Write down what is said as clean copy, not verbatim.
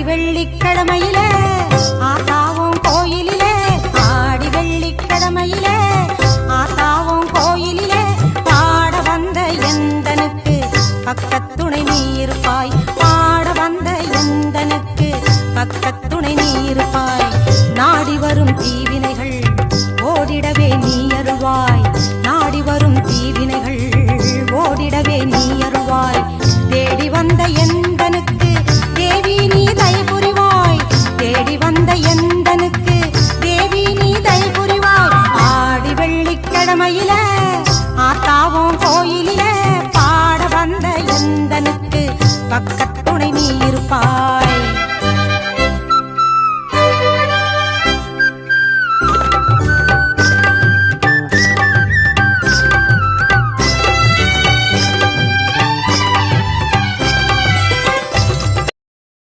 வெள்ளிக்கிழமையிலே ஆத்தாவும் கோயிலிலே ஆடி வெள்ளிக்கிழமையிலே ஆத்தாவும் கோயிலிலே பாட வந்த எந்தனுக்கு பக்கத்துணை நீ இருப்பாய் பாட வந்த எந்தனுக்கு பக்கத்துணை நீ இருப்பாய் நாடி வரும் தீவினைகள் ஓடிடவே நீ அருள்வாய் நாடி வரும் தீவினைகள் ஓடிடவே நீ அருள்வாய் தேடி வந்த எந்தனுக்கு தேவி நீ தயை புரிவாய் தேடி வந்த எந்தனுக்கு தேவி நீ தயை புரிவாய் ஆடி வெள்ளிக்கிழமையிலே ஆத்தாவும் கோயிலிலே பாட வந்த எந்தனுக்கு பக்கத்துணை நீ இருப்பாய்